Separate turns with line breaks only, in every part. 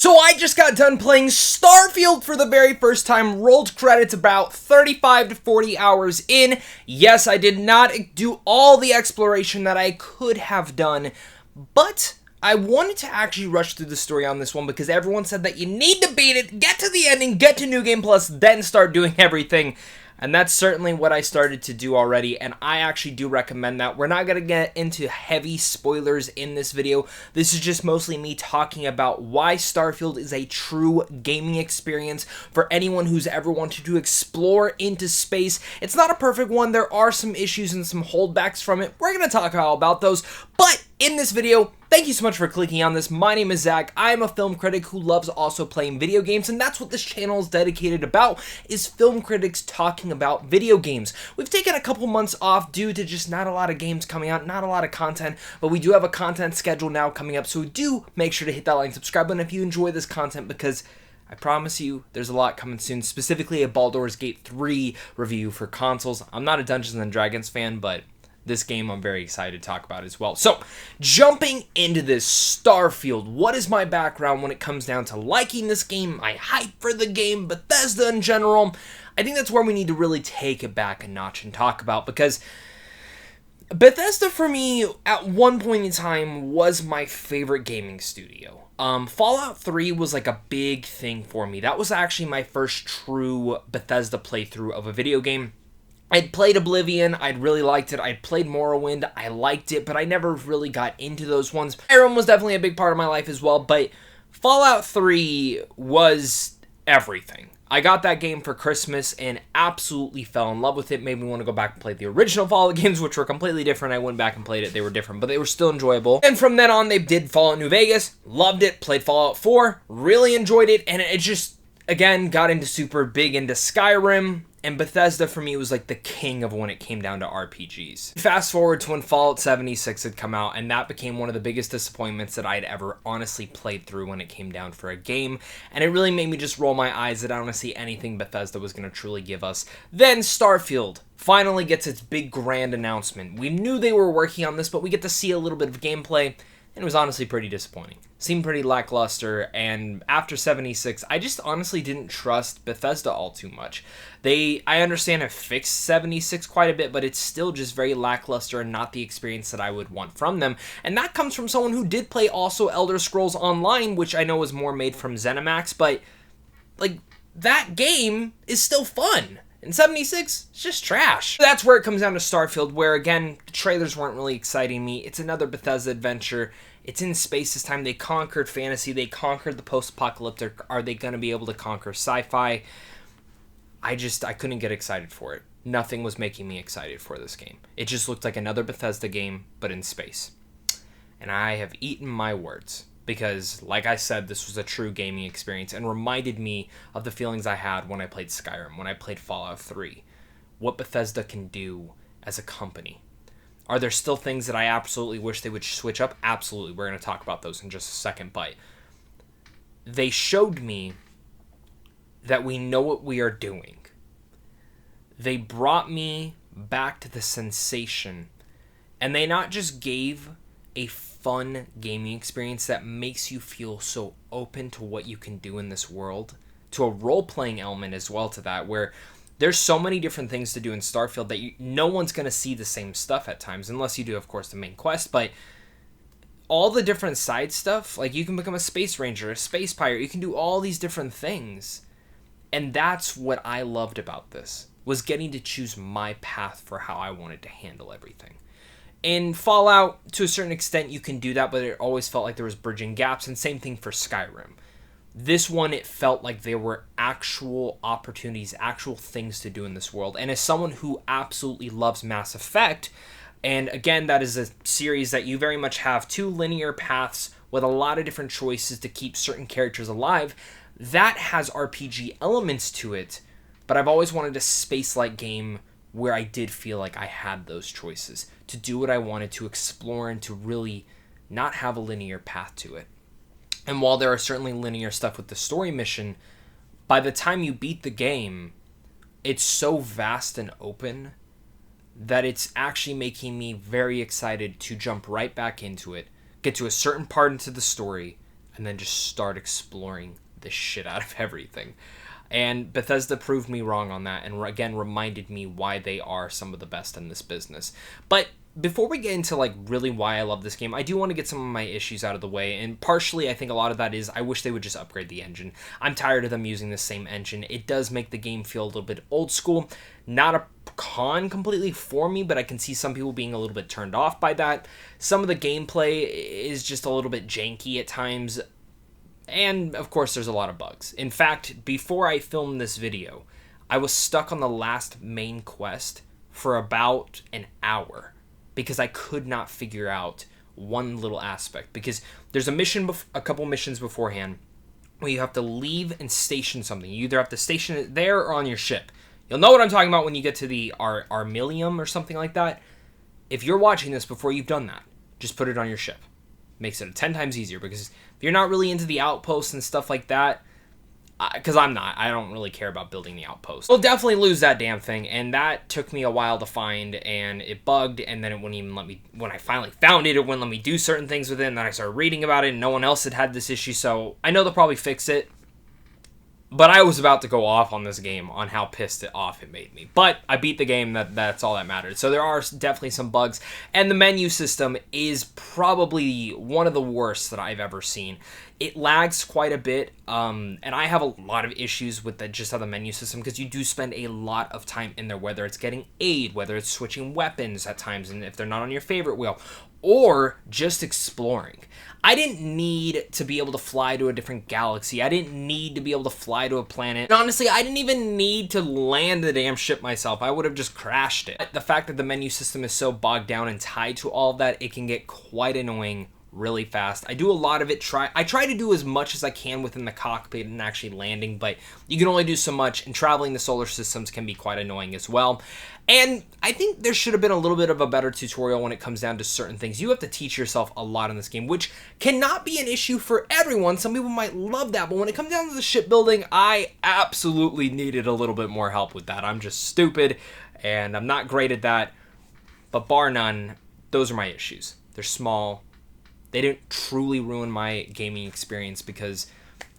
So I just got done playing Starfield for the very first time, rolled credits about 35 to 40 hours in. Yes, I did not do all the exploration that I could have done, but I wanted to actually rush through the story on this one because everyone said that you need to beat it, get to the ending, get to New Game Plus, then start doing everything. And that's certainly what I started to do already, and I actually do recommend that. We're not going to get into heavy spoilers in this video. This is just mostly me talking about why Starfield is a true gaming experience for anyone who's ever wanted to explore into space. It's not a perfect one. There are some issues and some holdbacks from it. We're going to talk all about those, but in this video, thank you so much for clicking on this. My name is Zach. I am a film critic who loves also playing video games, and that's what this channel is dedicated about, is film critics talking about video games. We've taken a couple months off due to just not a lot of games coming out, not a lot of content, but we do have a content schedule now coming up, so do make sure to hit that like and subscribe button if you enjoy this content, because I promise you, there's a lot coming soon, specifically a Baldur's Gate 3 review for consoles. I'm not a Dungeons & Dragons fan, but this game I'm very excited to talk about as well. So, jumping into this Starfield, what is my background when it comes down to liking this game, my hype for the game, Bethesda in general? I think that's where we need to really take it back a notch and talk about, because Bethesda for me, at one point in time, was my favorite gaming studio. Fallout 3 was like a big thing for me. That was actually my first true Bethesda playthrough of a video game. I'd played Oblivion, I'd really liked it, I'd played Morrowind, I liked it, but I never really got into those ones. Skyrim was definitely a big part of my life as well, but Fallout 3 was everything. I got that game for Christmas and absolutely fell in love with it. Made me want to go back and play the original Fallout games, which were completely different. I went back and played it. They were different, but they were still enjoyable. And from then on, they did Fallout New Vegas, loved it, played Fallout 4, really enjoyed it, and it just, again, got into super big into Skyrim. And Bethesda, for me, was like the king of when it came down to RPGs. Fast forward to when Fallout 76 had come out, and that became one of the biggest disappointments that I'd ever honestly played through when it came down for a game. And it really made me just roll my eyes that I don't want to see anything Bethesda was going to truly give us. Then Starfield finally gets its big grand announcement. We knew they were working on this, but we get to see a little bit of gameplay, and it was honestly pretty disappointing. Seemed pretty lackluster, and after 76, I just honestly didn't trust Bethesda all too much. I understand, have fixed 76 quite a bit, but it's still just very lackluster and not the experience that I would want from them. And that comes from someone who did play also Elder Scrolls Online, which I know was more made from ZeniMax, but like that game is still fun. And 76, it's just trash. That's where it comes down to Starfield, where again, the trailers weren't really exciting me. It's another Bethesda adventure. It's in space this time. They conquered fantasy. They conquered the post-apocalyptic. Are they going to be able to conquer sci-fi? I couldn't get excited for it. Nothing was making me excited for this game. It just looked like another Bethesda game, but in space. And I have eaten my words. Because, like I said, this was a true gaming experience and reminded me of the feelings I had when I played Skyrim, when I played Fallout 3. What Bethesda can do as a company. Are there still things that I absolutely wish they would switch up? Absolutely. We're going to talk about those in just a second. But they showed me that we know what we are doing. They brought me back to the sensation. And they not just gave a fun gaming experience that makes you feel so open to what you can do in this world, to a role-playing element as well to that, where there's so many different things to do in Starfield that no one's going to see the same stuff at times, unless you do, of course, the main quest, but all the different side stuff, like you can become a space ranger, a space pirate, you can do all these different things, and that's what I loved about this, was getting to choose my path for how I wanted to handle everything. In Fallout, to a certain extent, you can do that, but it always felt like there was bridging gaps, and same thing for Skyrim. This one, it felt like there were actual opportunities, actual things to do in this world, and as someone who absolutely loves Mass Effect, and again, that is a series that you very much have two linear paths with a lot of different choices to keep certain characters alive, that has RPG elements to it, but I've always wanted a space-like game where I did feel like I had those choices to do what I wanted, to explore, and to really not have a linear path to it. And while there are certainly linear stuff with the story mission, by the time you beat the game, it's so vast and open that it's actually making me very excited to jump right back into it, get to a certain part into the story, and then just start exploring the shit out of everything. And Bethesda proved me wrong on that, and again reminded me why they are some of the best in this business. But before we get into like really why I love this game, I do want to get some of my issues out of the way, and partially I think a lot of that is I wish they would just upgrade the engine. I'm tired of them using the same engine. It does make the game feel a little bit old school. Not a con completely for me, but I can see some people being a little bit turned off by that. Some of the gameplay is just a little bit janky at times, and of course there's a lot of bugs. In fact, before I filmed this video, I was stuck on the last main quest for about an hour because I could not figure out one little aspect. Because there's a mission, a couple missions beforehand, where you have to leave and station something. You either have to station it there or on your ship. You'll know what I'm talking about when you get to the Armilium or something like that. If you're watching this before you've done that, just put it on your ship. Makes it 10 times easier, because if you're not really into the outposts and stuff like that, because I'm not, I don't really care about building the outpost. We'll definitely lose that damn thing, and that took me a while to find, and it bugged, and then it wouldn't even let me, when I finally found it, it wouldn't let me do certain things with it, and then I started reading about it, and no one else had this issue, so I know they'll probably fix it. But I was about to go off on this game on how pissed off it made me. But I beat the game, that's all that mattered. So there are definitely some bugs. And the menu system is probably one of the worst that I've ever seen. It lags quite a bit, and I have a lot of issues with just how the menu system, because you do spend a lot of time in there, whether it's getting aid, whether it's switching weapons at times, and if they're not on your favorite wheel, or just exploring. I didn't need to be able to fly to a different galaxy. I didn't need to be able to fly to a planet. And honestly, I didn't even need to land the damn ship myself. I would have just crashed it. The fact that the menu system is so bogged down and tied to all of that, it can get quite annoying really fast. I do a lot of it. I try to do as much as I can within the cockpit and actually landing, but you can only do so much, and traveling the solar systems can be quite annoying as well. And I think there should have been a little bit of a better tutorial when it comes down to certain things. You have to teach yourself a lot in this game, which cannot be an issue for everyone. Some people might love that, but when it comes down to the shipbuilding, I absolutely needed a little bit more help with that. I'm just stupid, and I'm not great at that. But bar none, those are my issues. They're small. They didn't truly ruin my gaming experience, because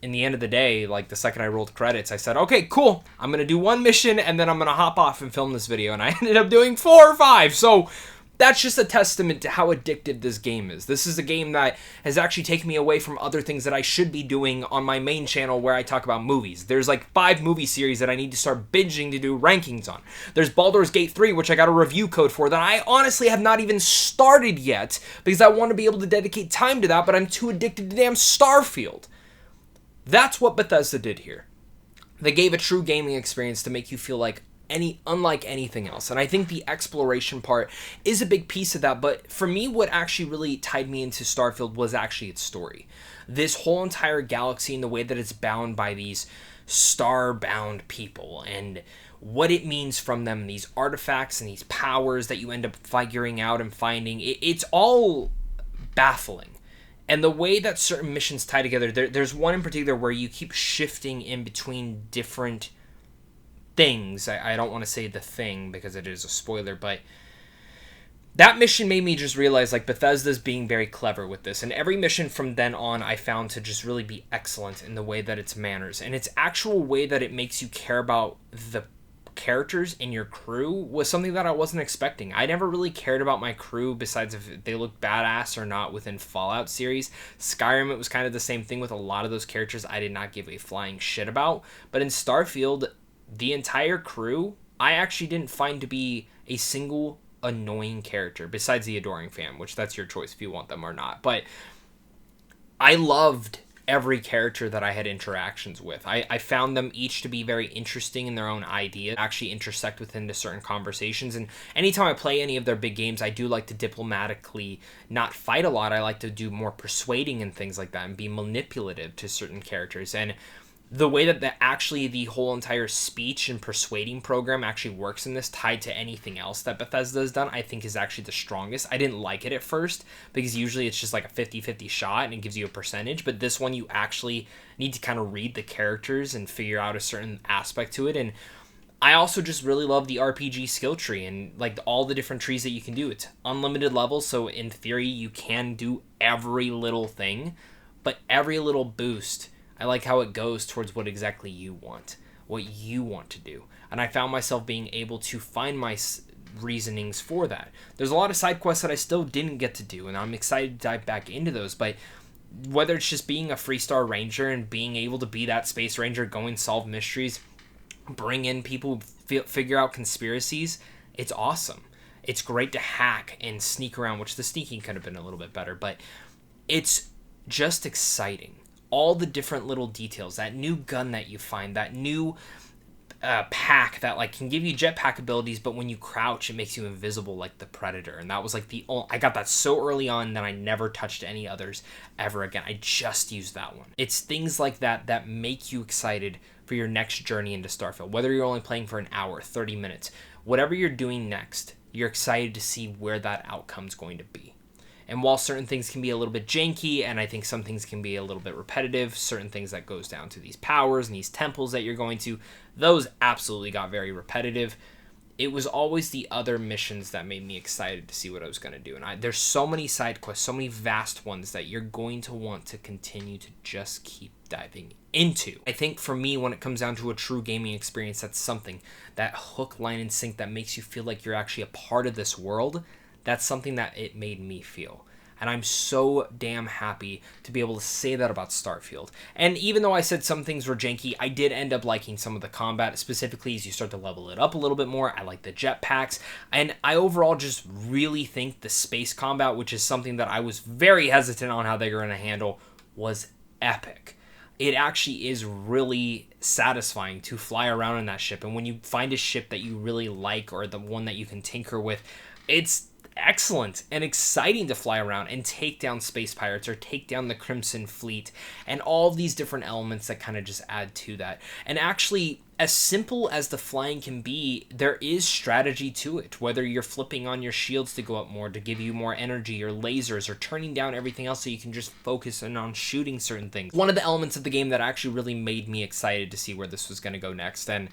in the end of the day, like the second I rolled credits, I said, okay, cool, I'm going to do one mission and then I'm going to hop off and film this video. And I ended up doing 4 or 5. So that's just a testament to how addictive this game is. This is a game that has actually taken me away from other things that I should be doing on my main channel where I talk about movies. There's like 5 movie series that I need to start binging to do rankings on. There's Baldur's Gate 3, which I got a review code for, that I honestly have not even started yet because I want to be able to dedicate time to that, but I'm too addicted to damn Starfield. That's what Bethesda did here. They gave a true gaming experience to make you feel like unlike anything else. And I think the exploration part is a big piece of that. But for me, what actually really tied me into Starfield was actually its story. This whole entire galaxy and the way that it's bound by these star-bound people and what it means from them, these artifacts and these powers that you end up figuring out and finding. It's all baffling. And the way that certain missions tie together, there's one in particular where you keep shifting in between different things. I don't want to say the thing because it is a spoiler, but that mission made me just realize like Bethesda's being very clever with this. And every mission from then on I found to just really be excellent in the way that it's manners. And its actual way that it makes you care about the characters in your crew was something that I wasn't expecting. I never really cared about my crew besides if they looked badass or not within Fallout series. Skyrim, it was kind of the same thing with a lot of those characters I did not give a flying shit about. But in Starfield, the entire crew, I actually didn't find to be a single annoying character besides the Adoring Fam, which that's your choice if you want them or not. But I loved every character that I had interactions with. I found them each to be very interesting in their own idea, actually intersect within certain conversations. And anytime I play any of their big games, I do like to diplomatically not fight a lot. I like to do more persuading and things like that and be manipulative to certain characters. And the way that the whole entire speech and persuading program actually works in this, tied to anything else that Bethesda has done, I think is actually the strongest. I didn't like it at first because usually it's just like a 50-50 shot and it gives you a percentage, but this one you actually need to kind of read the characters and figure out a certain aspect to it. And I also just really love the RPG skill tree and like all the different trees that you can do. It's unlimited levels, so in theory you can do every little thing. but every little boost, I like how it goes towards what exactly you want, what you want to do. And I found myself being able to find my reasonings for that. There's a lot of side quests that I still didn't get to do, and I'm excited to dive back into those, but whether it's just being a Freestar Ranger and being able to be that Space Ranger, go and solve mysteries, bring in people, figure out conspiracies, it's awesome. It's great to hack and sneak around, which the sneaking could have been a little bit better, but it's just exciting. All the different little details, that new gun that you find, that new pack that like can give you jetpack abilities, but when you crouch it makes you invisible like the Predator. And that was like I got that so early on that I never touched any others ever again. I just used that one. It's things like that that make you excited for your next journey into Starfield. Whether you're only playing for an hour, 30 minutes, whatever you're doing next, you're excited to see where that outcome's going to be. And while certain things can be a little bit janky, and I think some things can be a little bit repetitive, certain things that goes down to these powers and these temples that you're going to, those absolutely got very repetitive. It was always the other missions that made me excited to see what I was going to do. And there's so many side quests, so many vast ones that you're going to want to continue to just keep diving into. I think for me, when it comes down to a true gaming experience, that's something, that hook, line, and sink that makes you feel like you're actually a part of this world. That's something that it made me feel. And I'm so damn happy to be able to say that about Starfield. And even though I said some things were janky, I did end up liking some of the combat, specifically as you start to level it up a little bit more. I like the jetpacks. And I overall just really think the space combat, which is something that I was very hesitant on how they were going to handle, was epic. It actually is really satisfying to fly around in that ship. And when you find a ship that you really like, or the one that you can tinker with, it's excellent and exciting to fly around and take down space pirates or take down the Crimson Fleet and all these different elements that kind of just add to that. And actually, as simple as the flying can be, there is strategy to it, whether you're flipping on your shields to go up more to give you more energy, or lasers, or turning down everything else so you can just focus in on shooting certain things. One of the elements of the game that actually really made me excited to see where this was going to go next. And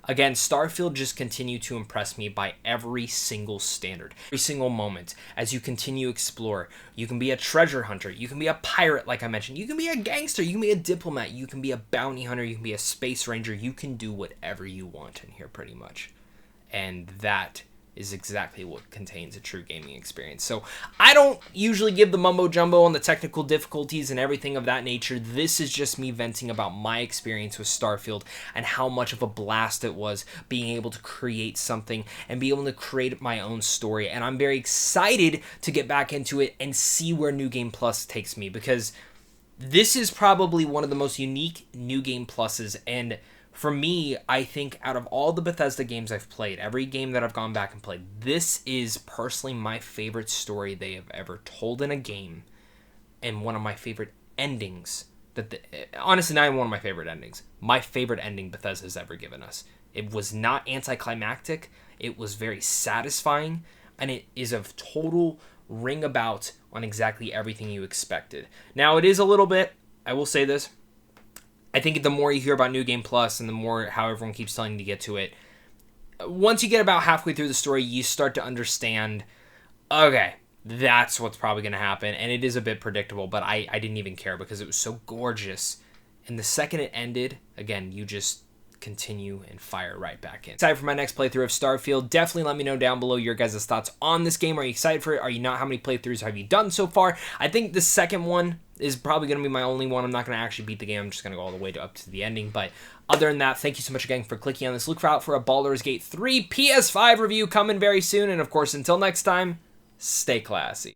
again, Starfield just continued to impress me by every single standard, every single moment. As you continue to explore, you can be a treasure hunter, you can be a pirate, like I mentioned, you can be a gangster, you can be a diplomat, you can be a bounty hunter, you can be a space ranger, you can do whatever you want in here pretty much. And that is exactly what contains a true gaming experience. So I don't usually give the mumbo jumbo on the technical difficulties and everything of that nature. This is just me venting about my experience with Starfield and how much of a blast it was being able to create something and be able to create my own story. And I'm very excited to get back into it and see where New Game Plus takes me, because this is probably one of the most unique New Game Pluses. And for me, I think out of all the Bethesda games I've played, every game that I've gone back and played, this is personally my favorite story they have ever told in a game, and one of my favorite endings. Honestly, not even one of my favorite endings. My favorite ending Bethesda's ever given us. It was not anticlimactic. It was very satisfying, and it is a total ring about on exactly everything you expected. Now, it is a little bit, I will say this, I think the more you hear about New Game Plus and the more how everyone keeps telling you to get to it, once you get about halfway through the story, you start to understand, okay, that's what's probably going to happen. And it is a bit predictable, but I didn't even care because it was so gorgeous. And the second it ended, again, you just continue and fire right back in. Excited for my next playthrough of Starfield. Definitely let me know down below your guys' thoughts on this game. Are you excited for it? Are you not? How many playthroughs have you done so far? I think the second one is probably going to be my only one. I'm not going to actually beat the game. I'm just going to go all the way up to the ending. But other than that, thank you so much again for clicking on this. Look out for a Baldur's Gate 3 PS5 review coming very soon. And of course, until next time, stay classy.